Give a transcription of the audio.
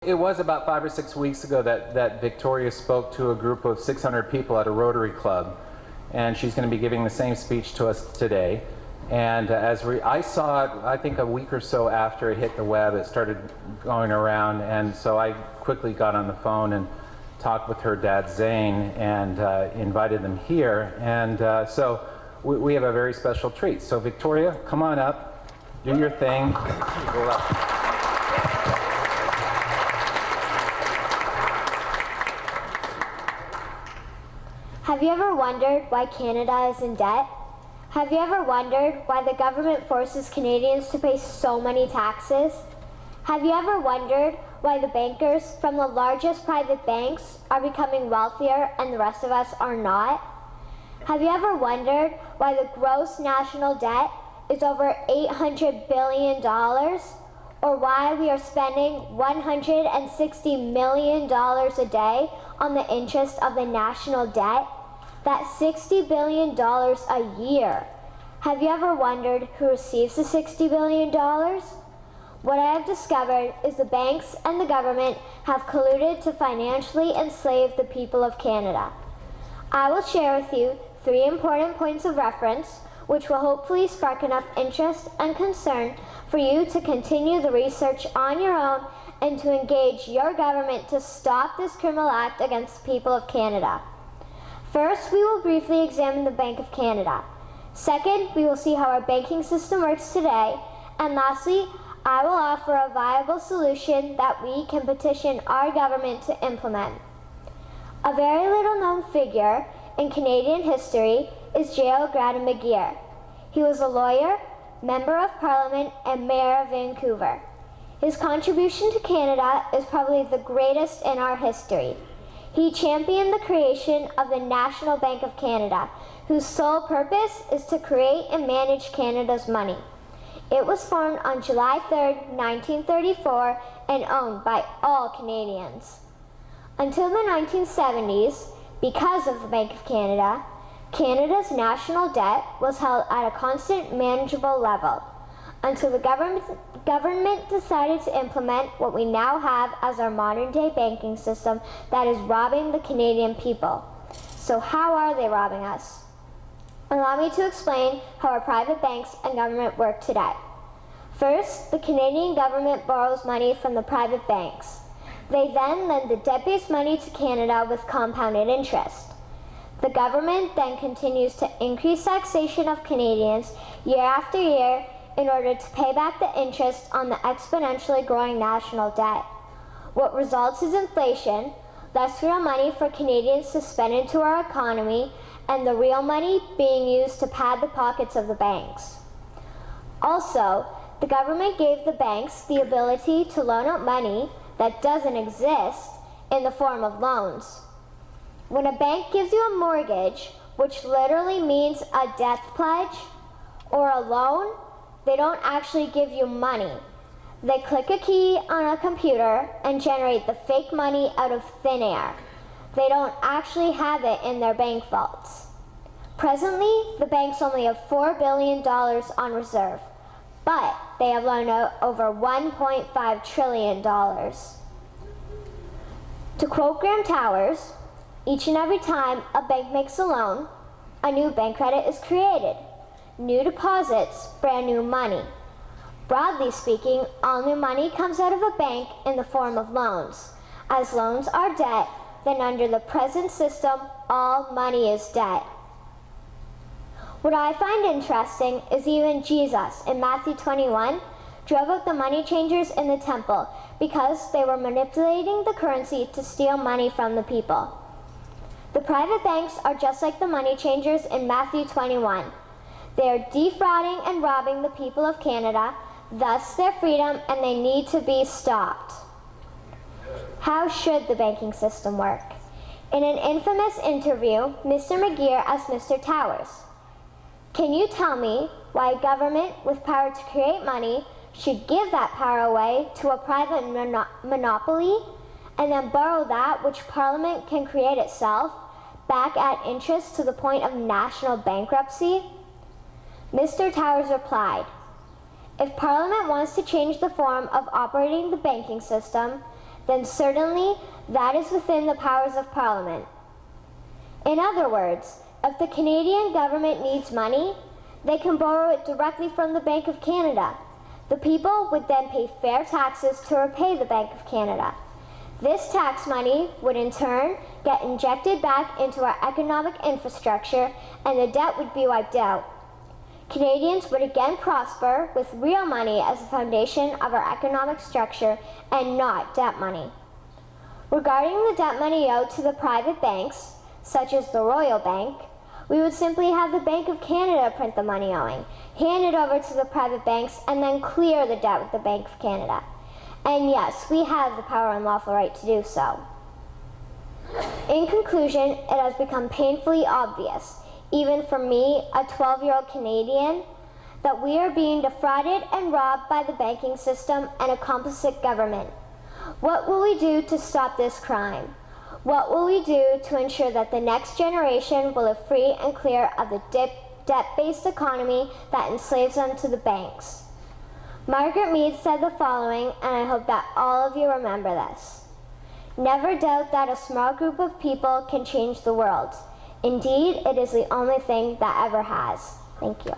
It was about 5 or 6 weeks ago that Victoria spoke to a group of 600 people at a Rotary Club, and she's going to be giving the same speech to us today. And I saw it, I think a week or so after it hit the web, it started going around, and so I quickly got on the phone and talked with her dad Zane and invited them here. And so we have a very special treat. So Victoria, come on up, do your thing. Have you ever wondered why Canada is in debt? Have you ever wondered why the government forces Canadians to pay so many taxes? Have you ever wondered why the bankers from the largest private banks are becoming wealthier and the rest of us are not? Have you ever wondered why the gross national debt is over $800 billion? Or why we are spending $160 million a day on the interest of the national debt? That's $60 billion a year. Have you ever wondered who receives the $60 billion? What I have discovered is the banks and the government have colluded to financially enslave the people of Canada. I will share with you 3 important points of reference which will hopefully spark enough interest and concern for you to continue the research on your own and to engage your government to stop this criminal act against the people of Canada. First, we will briefly examine the Bank of Canada. Second, we will see how our banking system works today. And lastly, I will offer a viable solution that we can petition our government to implement. A very little known figure in Canadian history is J.L. Gradon McGeer. He was a lawyer, Member of Parliament, and Mayor of Vancouver. His contribution to Canada is probably the greatest in our history. He championed the creation of the National Bank of Canada, whose sole purpose is to create and manage Canada's money. It was formed on July 3, 1934, and owned by all Canadians. Until the 1970s, because of the Bank of Canada, Canada's national debt was held at a constant, manageable level, until the government decided to implement what we now have as our modern-day banking system that is robbing the Canadian people. So how are they robbing us? Allow me to explain how our private banks and government work today. First, the Canadian government borrows money from the private banks. They then lend the debt-based money to Canada with compounded interest. The government then continues to increase taxation of Canadians year after year in order to pay back the interest on the exponentially growing national debt. What results is inflation, less real money for Canadians to spend into our economy, and the real money being used to pad the pockets of the banks. Also, the government gave the banks the ability to loan out money that doesn't exist in the form of loans. When a bank gives you a mortgage, which literally means a death pledge, or a loan, they don't actually give you money. They click a key on a computer and generate the fake money out of thin air. They don't actually have it in their bank vaults. Presently, the banks only have $4 billion on reserve, but they have loaned out over $1.5 trillion. To quote Graham Towers, each and every time a bank makes a loan, a new bank credit is created. New deposits, brand new money. Broadly speaking, all new money comes out of a bank in the form of loans. As loans are debt, then under the present system, all money is debt. What I find interesting is even Jesus, in Matthew 21, drove out the money changers in the temple because they were manipulating the currency to steal money from the people. The private banks are just like the money changers in Matthew 21. They are defrauding and robbing the people of Canada, thus their freedom, and they need to be stopped. How should the banking system work? In an infamous interview, Mr. McGeer asked Mr. Towers, "Can you tell me why a government with power to create money should give that power away to a private monopoly and then borrow that which Parliament can create itself back at interest to the point of national bankruptcy?" Mr. Towers replied, "If Parliament wants to change the form of operating the banking system, then certainly that is within the powers of Parliament. In other words, if the Canadian government needs money, they can borrow it directly from the Bank of Canada. The people would then pay fair taxes to repay the Bank of Canada. This tax money would in turn get injected back into our economic infrastructure and the debt would be wiped out. Canadians would again prosper with real money as the foundation of our economic structure and not debt money. Regarding the debt money owed to the private banks, such as the Royal Bank, we would simply have the Bank of Canada print the money owing, hand it over to the private banks, and then clear the debt with the Bank of Canada. And yes, we have the power and lawful right to do so. In conclusion, it has become painfully obvious, even for me, a 12-year-old Canadian, that we are being defrauded and robbed by the banking system and a complicit government. What will we do to stop this crime? What will we do to ensure that the next generation will live free and clear of the debt-based economy that enslaves them to the banks? Margaret Mead said the following, and I hope that all of you remember this. Never doubt that a small group of people can change the world. Indeed, it is the only thing that ever has. Thank you.